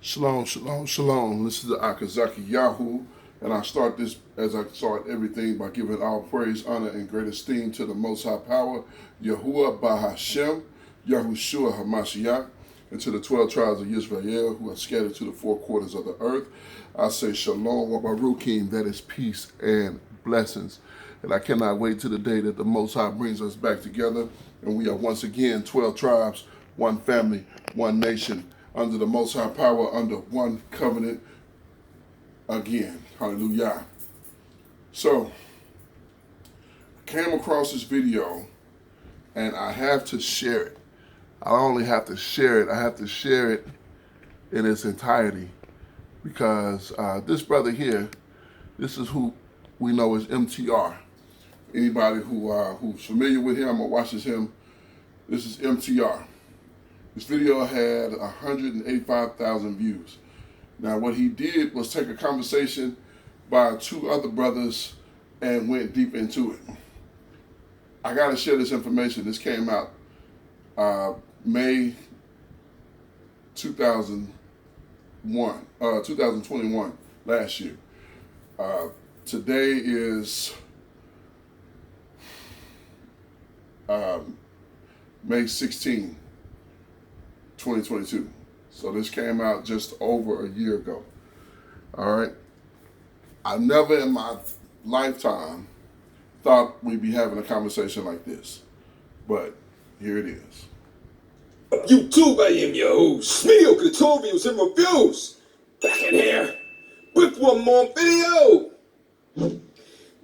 Shalom, shalom, shalom. This is the Akazaki Yahoo, and I start this as I start everything by giving all praise, honor, and great esteem to the Most High Power, Yahuwah Bahashem, Yahushua Hamashiach, and to the 12 tribes of Israel who are scattered to the four quarters of the earth. I say shalom wa baruchim, that is peace and blessings. And I cannot wait to the day that the Most High brings us back together, and we are once again 12 tribes, one family, one nation, under the Most High Power, under one covenant again. Hallelujah. So, I came across this video, and I have to share it. I don't only have to share it, I have to share it in its entirety, because this brother here, this is who we know as MTR. Anybody who's familiar with him or watches him, this is MTR. This video had 185,000 views. Now, what he did was take a conversation by two other brothers and went deep into it. I got to share this information. This came out May 2021, last year. Today is May 16, 2022. So this came out just over a year ago. All right. I never in my lifetime thought we'd be having a conversation like this, but here it is. YouTube, I am your host, Smeal Couture Views and Reviews. Back in here with one more video.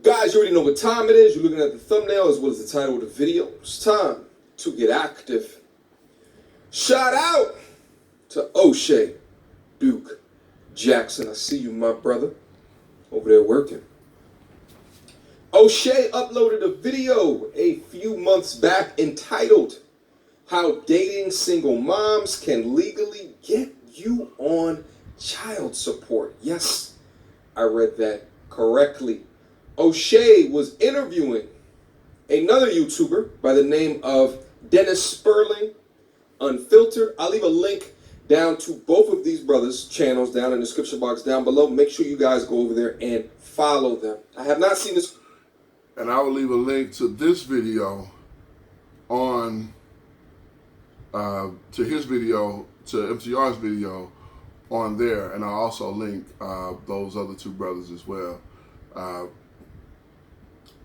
Guys, you already know what time it is. You're looking at the thumbnail as well as the title of the video. It's time to get active. Shout out to O'Shea Duke Jackson. I see you, my brother, over there working. O'Shea uploaded a video a few months back entitled How Dating Single Moms Can Legally Get You on Child Support. Yes, I read that correctly. O'Shea was interviewing another YouTuber by the name of Dennis Sperling, Unfiltered. I'll leave a link down to both of these brothers' channels down in the description box down below. Make sure you guys go over there and follow them. I have not seen this. And I will leave a link to this video on, to his video, to MTR's video on there. And I'll also link those other two brothers as well.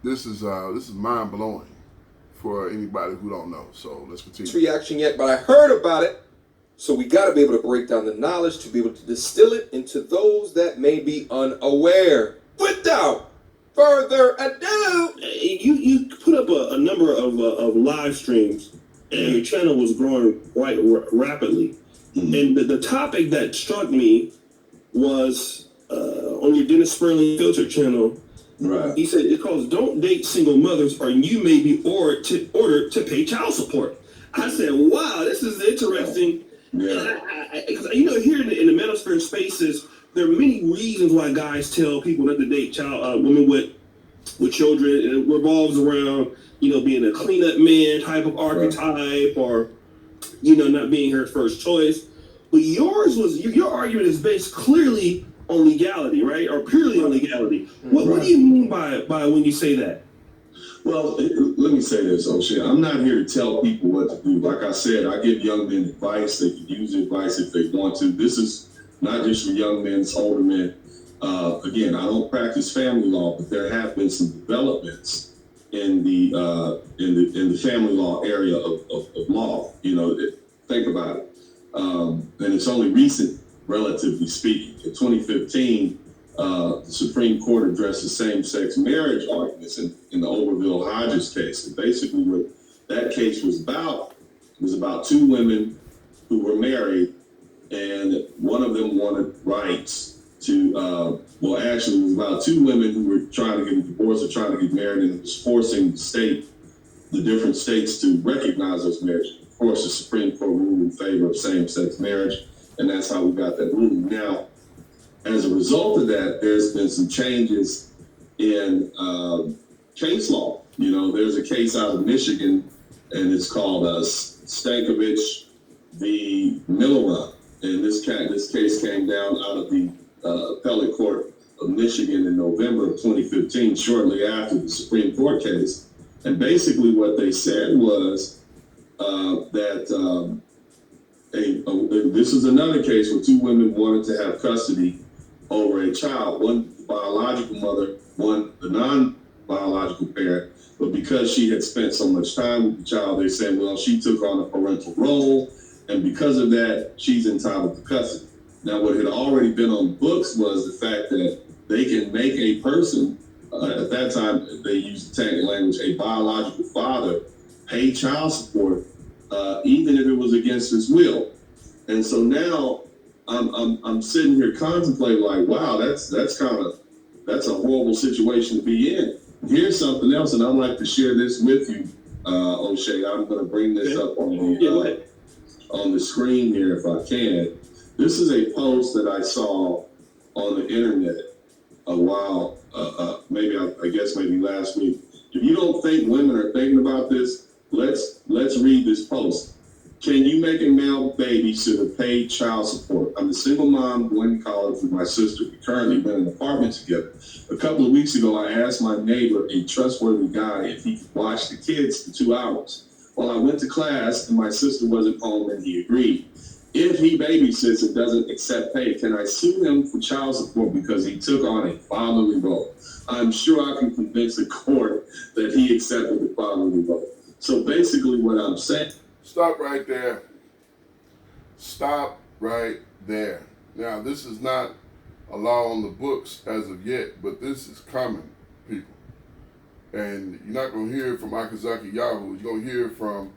This is mind-blowing for anybody who don't know. So let's continue. Reaction yet, but I heard about it. So we got to be able to break down the knowledge to be able to distill it into those that may be unaware. Without further ado, you put up a number of live streams, and your channel was growing quite rapidly. Mm-hmm. And the topic that struck me was on your Dennis Sperling Filter channel. Right. He said it calls "Don't Date Single Mothers, or you may be ordered to pay child support." I said, "Wow, this is interesting." Yeah. Here in the manosphere spaces, there are many reasons why guys tell people not to date women with children. It revolves around being a cleanup man type of archetype, or not being her first choice. But your argument is based clearly on legality, right? Or purely on legality. What do you mean by when you say that? Well, let me say this, O'Shea. I'm not here to tell people what to do. Like I said, I give young men advice. They can use advice if they want to. This is not just for young men, it's older men. Again, I don't practice family law, but there have been some developments in the family law area of law. Think about it. And it's only recent, relatively speaking. In 2015, the Supreme Court addressed the same-sex marriage arguments in the Oberville Hodges case. And basically what that case was about two women who were married, and one of them wanted rights to, actually it was about two women who were trying to get a divorce or trying to get married, and it was forcing the different states to recognize those marriages. Of course, the Supreme Court ruled in favor of same-sex marriage, and that's how we got that ruling. Now, as a result of that, there's been some changes in case law. There's a case out of Michigan, and it's called Stankovich v. Miller. and this case came down out of the appellate court of Michigan in November of 2015, shortly after the Supreme Court case. And basically what they said was that this is another case where two women wanted to have custody over a child, one the biological mother, one the non-biological parent. But because she had spent so much time with the child, they said, well, she took on a parental role, and because of that, she's entitled to custody. Now, what had already been on the books was the fact that they can make a person, at that time, they used the technical language, a biological father, pay child support, even if it was against his will. And so now I'm sitting here contemplating, like, wow, that's a horrible situation to be in. Here's something else, and I'd like to share this with you, O'Shea. I'm going to bring this up on the screen here if I can. This is a post that I saw on the internet a while, maybe last week. If you don't think women are thinking about this, let's read this post. Can you make a male babysitter pay child support? I'm a single mom going to college with my sister. We currently rent an apartment together. A couple of weeks ago, I asked my neighbor, a trustworthy guy, if he could watch the kids for 2 hours. Well, I went to class and my sister wasn't home and he agreed. If he babysits and doesn't accept pay, can I sue him for child support because he took on a fatherly role? I'm sure I can convince the court that he accepted the fatherly role. So basically what I'm saying... Stop right there. Stop right there. Now, this is not a law on the books as of yet, but this is coming, people. And you're not going to hear it from Akazaki Yahoo. You're going to hear it from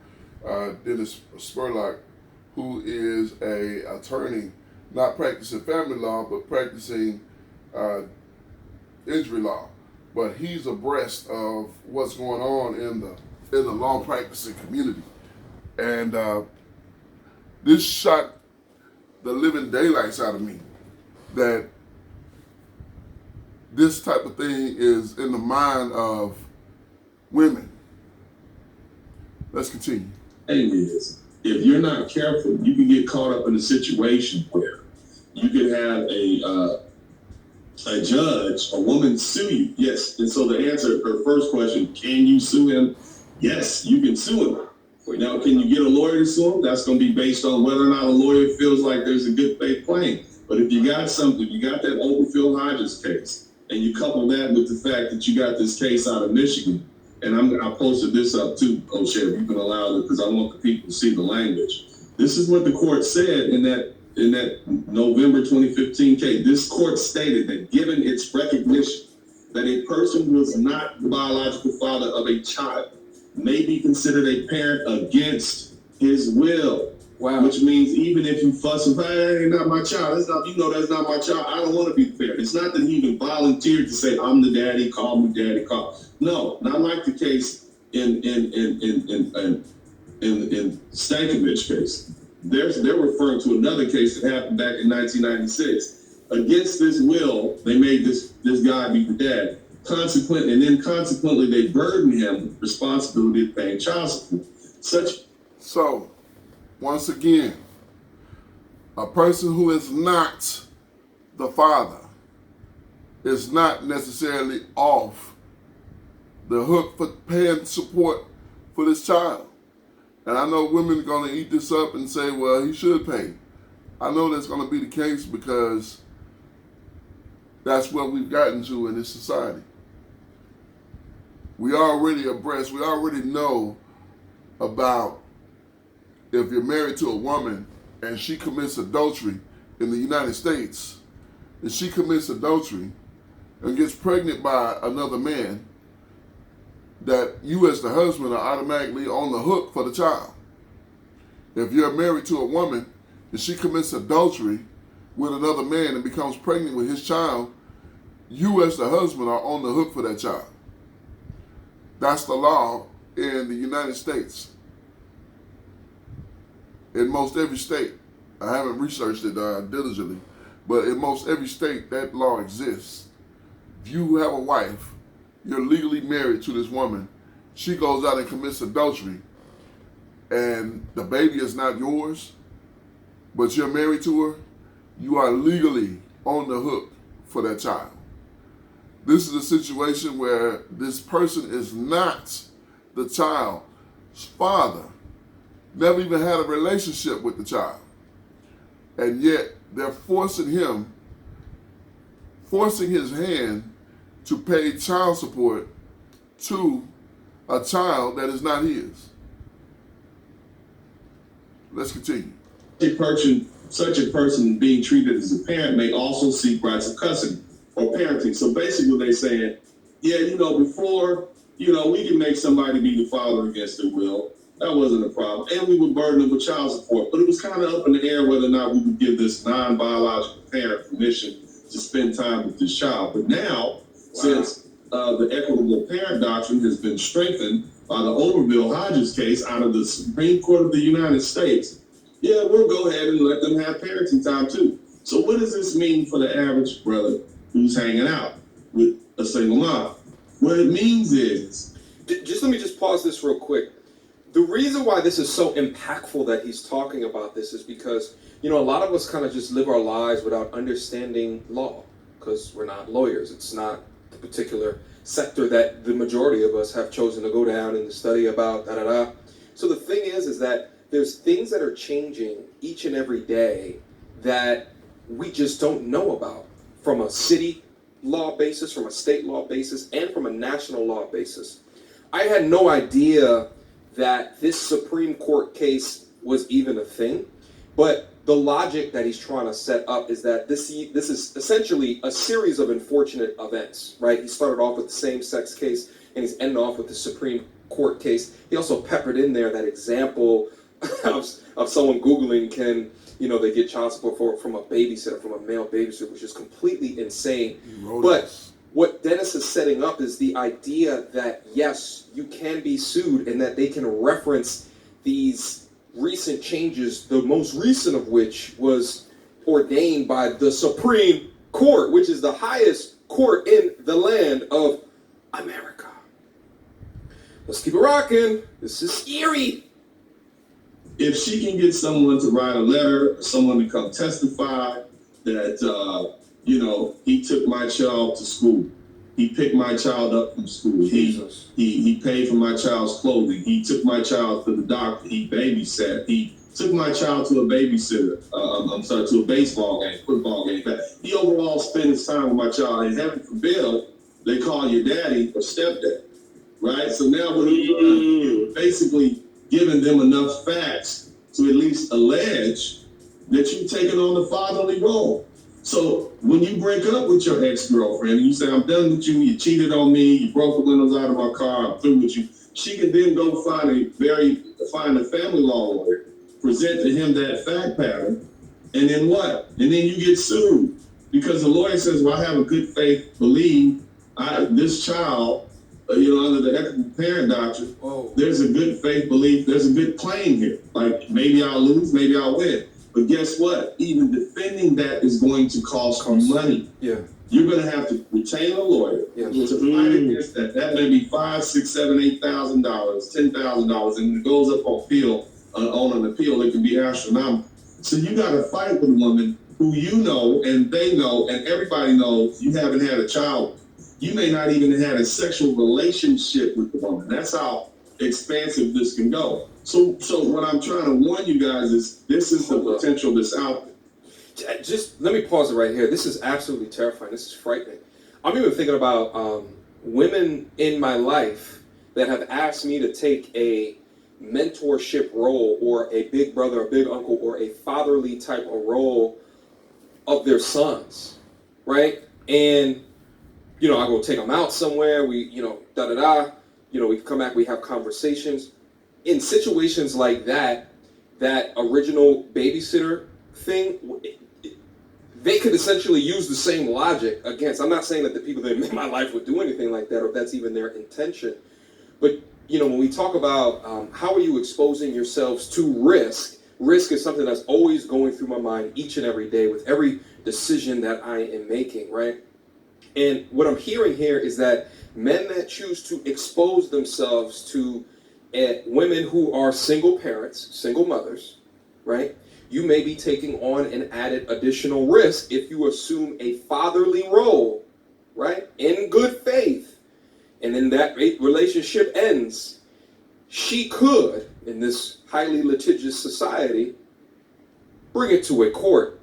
Dennis Spurlock, who is a attorney, not practicing family law, but practicing injury law. But he's abreast of what's going on in the law practicing community. And this shot the living daylights out of me, that this type of thing is in the mind of women. Let's continue. Thing is, if you're not careful, you can get caught up in a situation where you could have a judge, a woman sue you. Yes. And so the answer, her first question, can you sue him? Yes, you can sue him. Now, can you get a lawyer to sue him? That's going to be based on whether or not a lawyer feels like there's a good faith claim. But if you got something, you got that Oberfield Hodges case, and you couple that with the fact that you got this case out of Michigan, and I posted this up too, O'Shea, if you can allow it, because I want the people to see the language. This is what the court said in that November 2015 case. This court stated that given its recognition that a person who is not the biological father of a child may be considered a parent against his will. Wow. Which means even if you fuss and hey, not my child, that's not my child. I don't want to be the parent. It's not that he even volunteered to say, I'm the daddy, call me daddy, call. No, not like the case in Stankovich case. They're referring to another case that happened back in 1996. Against this will, they made this guy be the dad. Consequently, they burden him with responsibility of paying child support. So, once again, a person who is not the father is not necessarily off the hook for paying support for this child. And I know women are going to eat this up and say, well, he should pay. I know that's going to be the case because that's what we've gotten to in this society. We already abreast, we already know about if you're married to a woman and she commits adultery in the United States, and she commits adultery and gets pregnant by another man, that you as the husband are automatically on the hook for the child. If you're married to a woman and she commits adultery with another man and becomes pregnant with his child, you as the husband are on the hook for that child. That's the law in the United States. In most every state. I haven't researched it diligently, but in most every state that law exists. If you have a wife, you're legally married to this woman, she goes out and commits adultery, and the baby is not yours, but you're married to her, you are legally on the hook for that child. This is a situation where this person is not the child's father, never even had a relationship with the child. And yet they're forcing his hand to pay child support to a child that is not his. Let's continue. Such a person being treated as a parent may also seek rights of custody or parenting. So basically they're saying, yeah, before, we can make somebody be the father against their will. That wasn't a problem. And we would burden them with child support. But it was kind of up in the air whether or not we would give this non-biological parent permission to spend time with this child. But now, since the equitable parent doctrine has been strengthened by the Overville-Hodges case out of the Supreme Court of the United States, yeah, we'll go ahead and let them have parenting time too. So what does this mean for the average brother who's hanging out with a single mom? What it means is... Just let me just pause this real quick. The reason why this is so impactful that he's talking about this is because, a lot of us kind of just live our lives without understanding law because we're not lawyers. It's not the particular sector that the majority of us have chosen to go down and study about, So the thing is that there's things that are changing each and every day that we just don't know about from a city law basis, from a state law basis, and from a national law basis. I had no idea that this Supreme Court case was even a thing, but the logic that he's trying to set up is that this is essentially a series of unfortunate events, right? He started off with the same-sex case, and he's ending off with the Supreme Court case. He also peppered in there that example of someone Googling can, they get child support from a babysitter, from a male babysitter, which is completely insane. But what Dennis is setting up is the idea that, yes, you can be sued and that they can reference these recent changes, the most recent of which was ordained by the Supreme Court, which is the highest court in the land of America. Let's keep it rocking. This is scary. If she can get someone to write a letter, someone to come testify that, he took my child to school. He picked my child up from school. He paid for my child's clothing. He took my child to the doctor. He babysat. He took my child to a babysitter. To a baseball game, football game. He overall spent his time with my child. And heaven forbid, they call your daddy or stepdad, right? So now what you're basically giving them enough facts to at least allege that you've taken on the fatherly role. So when you break up with your ex-girlfriend and you say, I'm done with you, you cheated on me, you broke the windows out of my car, I'm through with you, she can then go find a family law lawyer, present to him that fact pattern, and then what? And then you get sued because the lawyer says, well, I have a good faith belief this child, under the equitable parent doctrine, there's a good faith belief, there's a good claim here. Like maybe I'll lose, maybe I'll win. But guess what? Even defending that is going to cost you money. Yeah. You're going to have to retain a lawyer to fight against that. That may be $5,000, $6,000, $7,000, $8,000, $10,000, and it goes up on an appeal. It can be astronomical. So you got to fight with a woman who and they know and everybody knows you haven't had a child with. You may not even have had a sexual relationship with the woman. That's how expansive this can go. So what I'm trying to warn you guys is this is the potential that's out there. Just let me pause it right here. This is absolutely terrifying. This is frightening. I'm even thinking about women in my life that have asked me to take a mentorship role or a big brother, a big uncle, or a fatherly type of role of their sons, right? And I go take them out somewhere. We, we come back, we have conversations. In situations like that original babysitter thing, they could essentially use the same logic against. I'm not saying that the people that in my life would do anything like that or if that's even their intention. But, when we talk about how are you exposing yourselves to risk is something that's always going through my mind each and every day with every decision that I am making, right? And what I'm hearing here is that men that choose to expose themselves to women who are single parents, single mothers, right? you may be taking on an added additional risk if you assume a fatherly role, right? In good faith. And then that relationship ends. She could, in this highly litigious society, bring it to a court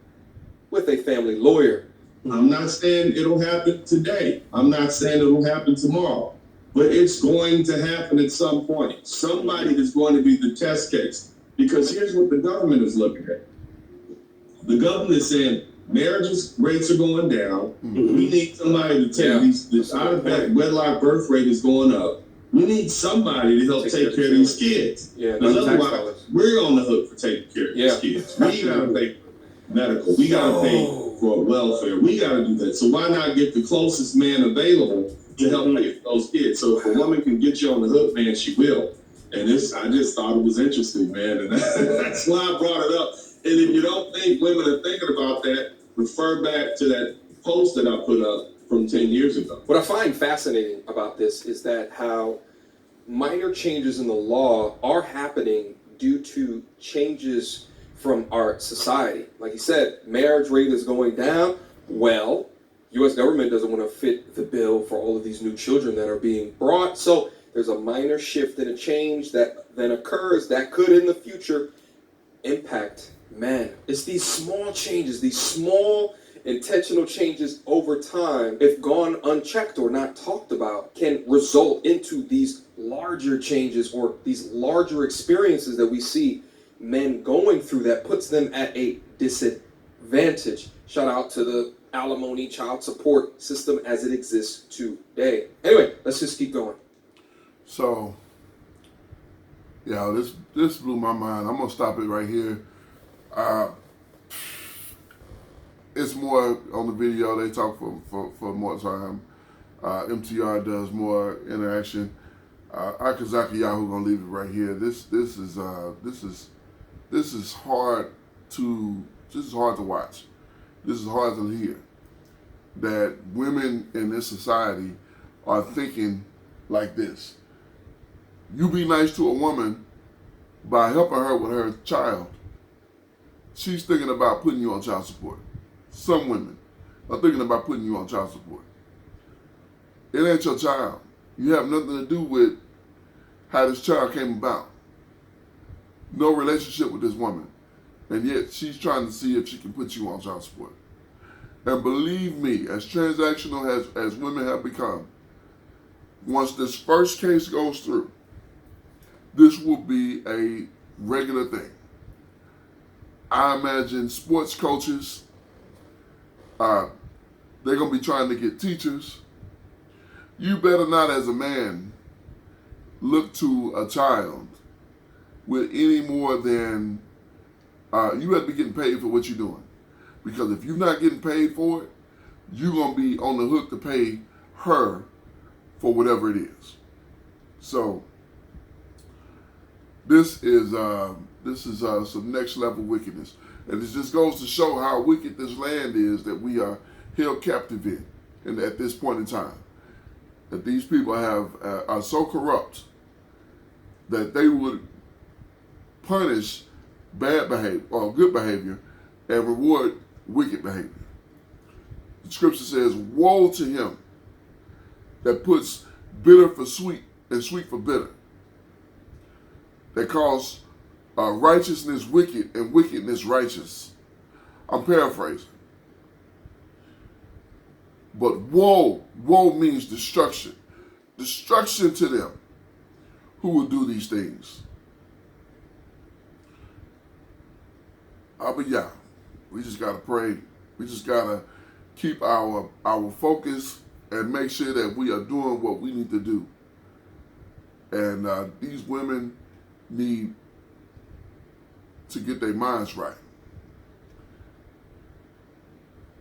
with a family lawyer. I'm not saying it'll happen today. I'm not saying it'll happen tomorrow. But it's going to happen at some point. Somebody is going to be the test case. Because here's what the government is looking at. The government is saying marriages rates are going down. We need somebody to take these out of wedlock birth rate is going up. We need somebody to help take care of these kids. Because otherwise, we're on the hook for taking care of these kids. We gotta pay for medical. We gotta pay for welfare. We gotta do that. So why not get the closest man available to help pay for those kids? So if a woman can get you on the hook, man, she will. And this, I just thought it was interesting, man. And that's why I brought it up. And if you don't think women are thinking about that, refer back to that post that I put up from 10 years ago. What I find fascinating about this is that how minor changes in the law are happening due to changes from our society. Like you said, marriage rate is going down. Well, U.S. government doesn't want to fit the bill for all of these new children that are being brought. So there's a minor shift and a change that then occurs that could in the future impact men. It's these small changes, these small intentional changes over time, if gone unchecked or not talked about, can result into these larger changes or these larger experiences that we see men going through that puts them at a disadvantage. Shout out to the alimony child support system as it exists today. Anyway, let's just keep going. So, yeah, this blew my mind. I'm gonna stop it right here. It's more on the video. They talk for more time. MTR does more interaction. Akazaki Yahoo gonna leave it right here. This is hard to watch. This is hard to hear. That women in this society are thinking like this. You be nice to a woman by helping her with her child. She's thinking about putting you on child support. Some women are thinking about putting you on child support. It ain't your child. You have nothing to do with how this child came about. No relationship with this woman. And yet she's trying to see if she can put you on child support. And believe me, as transactional as women have become, once this first case goes through, this will be a regular thing. I imagine sports coaches, they're going to be trying to get teachers. You better not, as a man, look to a child with any more than, you have to be getting paid for what you're doing. Because if you're not getting paid for it, you're going to be on the hook to pay her for whatever it is. So, this is some next level wickedness. And it just goes to show how wicked this land is that we are held captive in, and at this point in time. That these people are so corrupt that they would punish bad behavior or good behavior and reward wicked behavior. The scripture says, woe to him that puts bitter for sweet and sweet for bitter. That calls righteousness wicked and wickedness righteous. I'm paraphrasing. But woe means destruction. Destruction to them who will do these things. But yeah, we just gotta pray. We just gotta keep our focus and make sure that we are doing what we need to do. And these women need to get their minds right.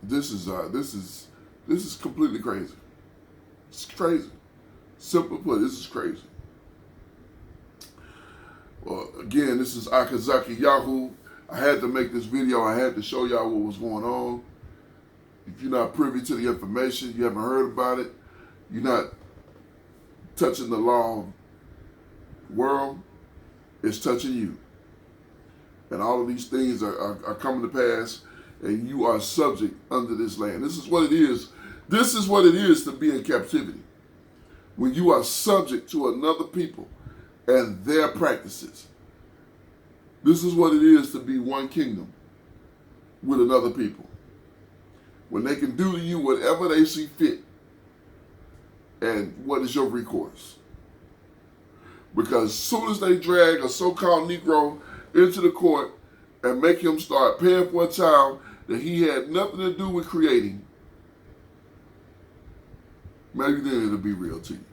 This is completely crazy. It's crazy. Simply put, this is crazy. Well, again, this is Akazaki Yahoo. I had to make this video. I had to show y'all what was going on. If you're not privy to the information, you haven't heard about it, you're not touching the law world, it's touching you. and all of these things are coming to pass, and you are subject under this land. This is what it is. This is what it is to be in captivity. When you are subject to another people and their practices. This is what it is to be one kingdom with another people. When they can do to you whatever they see fit. And what is your recourse? Because as soon as they drag a so-called Negro into the court and make him start paying for a child that he had nothing to do with creating, maybe then it'll be real to you.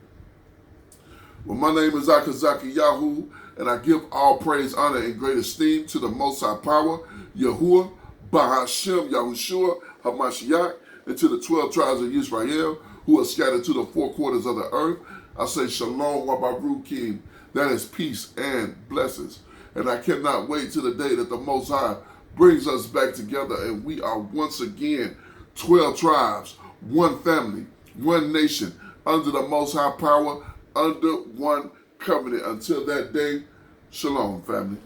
Well, my name is Akazaki Yahoo, and I give all praise, honor, and great esteem to the Most High Power, Yahuwah, Bahashem, Yahushua, Hamashiach, and to the 12 tribes of Israel who are scattered to the four quarters of the earth. I say Shalom Wabarukim, that is peace and blessings. And I cannot wait till the day that the Most High brings us back together and we are once again 12 tribes, one family, one nation, under the Most High Power, under one covenant. Until that day, Shalom, family.